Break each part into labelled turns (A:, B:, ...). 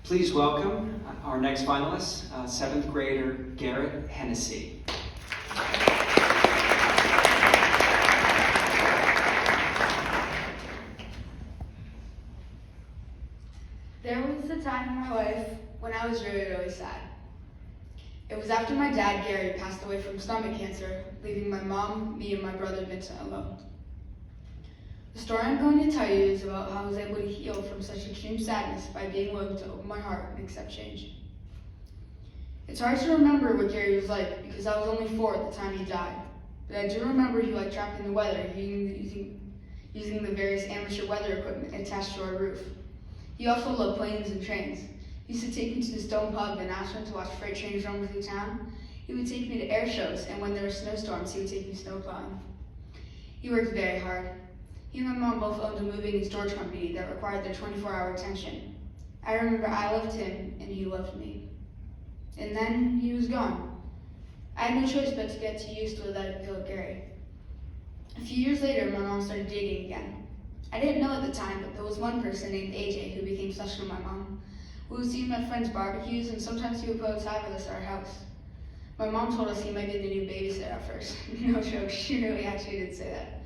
A: Please welcome our next finalist, 7th grader Garrett Hennessy.
B: There was a time in my life when I was really, really sad. It was after my dad, Gary, passed away from stomach cancer, leaving my mom, me, and my brother Vincent alone. The story I'm going to tell you is about how I was able to heal from such extreme sadness by being willing to open my heart and accept change. It's hard to remember what Gary was like because I was only 4 at the time he died, but I do remember he liked tracking the weather using the various amateur weather equipment attached to our roof. He also loved planes and trains. He used to take me to the Stone Pub in Ashland to watch freight trains run through town. He would take me to air shows, and when there were snowstorms, he would take me snowplowing. He worked very hard. He and my mom both owned a moving and storage company that required their 24-hour attention. I remember I loved him, and he loved me. And then he was gone. I had no choice but to get used to that appeal of Gary. A few years later, my mom started dating again. I didn't know at the time, but there was one person named AJ who became special to my mom. We would see him at friends' barbecues, and sometimes he would put a tie with us at our house. My mom told us he might be the new babysitter at first. No joke, she really actually did say that.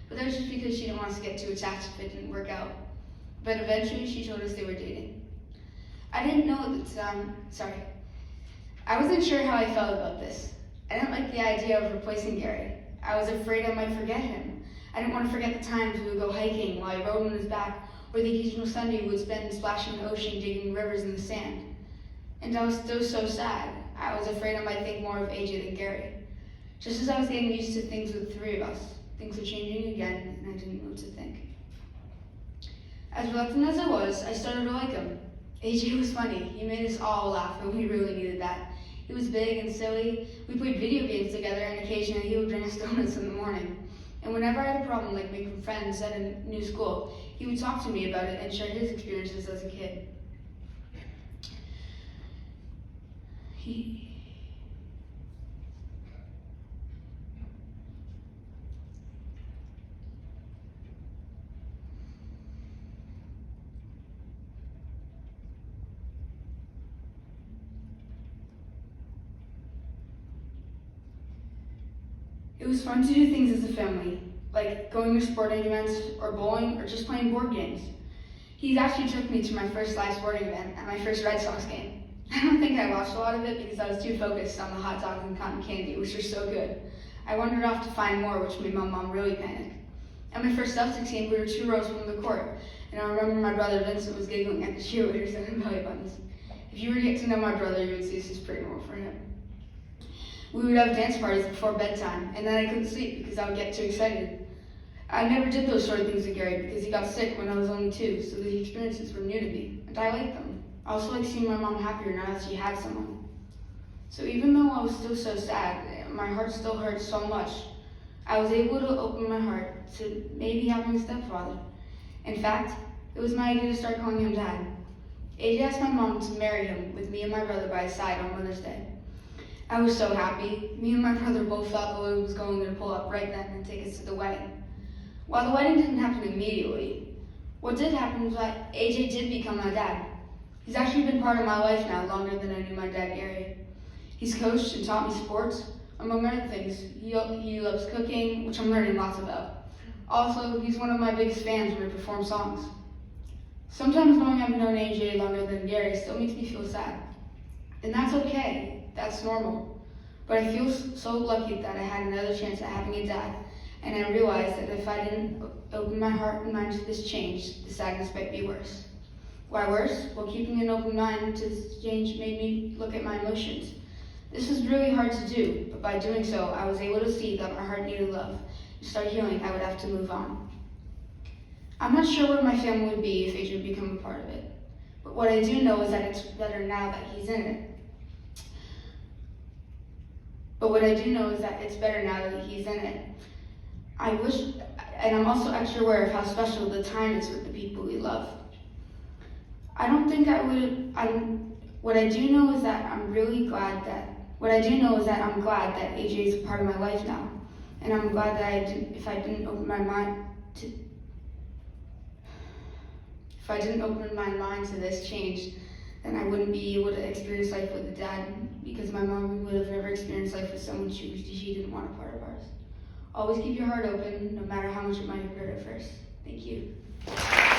B: But that was just because she didn't want us to get too attached if it didn't work out. But eventually, she told us they were dating. I didn't know at the time, I wasn't sure how I felt about this. I didn't like the idea of replacing Gary. I was afraid I might forget him. I didn't want to forget the times we would go hiking while I rode on his back, or the occasional Sunday we would spend splashing in the ocean, digging rivers in the sand. And I was still so sad. I was afraid I might think more of AJ than Gary. Just as I was getting used to things with the 3 of us, things were changing again, and I didn't know what to think. As reluctant as I was, I started to like him. AJ was funny. He made us all laugh, and we really needed that. He was big and silly. We played video games together, and occasionally he would bring us donuts in the morning. And whenever I had a problem like making friends at a new school, he would talk to me about it and share his experiences as a kid. It was fun to do things as a family, like going to sporting events or bowling or just playing board games. He actually took me to my first live sporting event and my first Red Sox game. I don't think I watched a lot of it because I was too focused on the hot dog and cotton candy, which were so good. I wandered off to find more, which made my mom really panic. At my first Celtics game, we were 2 rows from the court, and I remember my brother Vincent was giggling at the cheerleaders and the belly buttons. If you were to get to know my brother, you would see this is pretty normal for him. We would have dance parties before bedtime, and then I couldn't sleep because I would get too excited. I never did those sort of things with Gary because he got sick when I was only 2, so the experiences were new to me, and I liked them. I also liked seeing my mom happier now that she had someone. So even though I was still so sad, my heart still hurt so much, I was able to open my heart to maybe having a stepfather. In fact, it was my idea to start calling him Dad. AJ asked my mom to marry him with me and my brother by his side on Mother's Day. I was so happy. Me and my brother both thought the Lord was going to pull up right then and take us to the wedding. While the wedding didn't happen immediately, what did happen was that AJ did become my dad. He's actually been part of my life now longer than I knew my dad Gary. He's coached and taught me sports, among other things. He loves cooking, which I'm learning lots about. Also, he's one of my biggest fans when I perform songs. Sometimes knowing I've known AJ longer than Gary still makes me feel sad. And that's okay. That's normal. But I feel so lucky that I had another chance at having a dad, and I realized that if I didn't open my heart and mind to this change, the sadness might be worse. Why worse? Well, keeping an open mind to this change made me look at my emotions. This was really hard to do, but by doing so, I was able to see that my heart needed love. To start healing, I would have to move on. I'm not sure where my family would be if AJ would become a part of it, but what I do know is that it's better now that he's in it. I wish, and I'm also extra aware of how special the time is with the people we love. What I do know is that I'm glad that AJ is a part of my life now. And I'm glad that if I didn't open my mind to this change, then I wouldn't be able to experience life with a dad, because my mom would have never experienced life with someone she didn't want a part of ours. Always keep your heart open, no matter how much it might hurt at first. Thank you.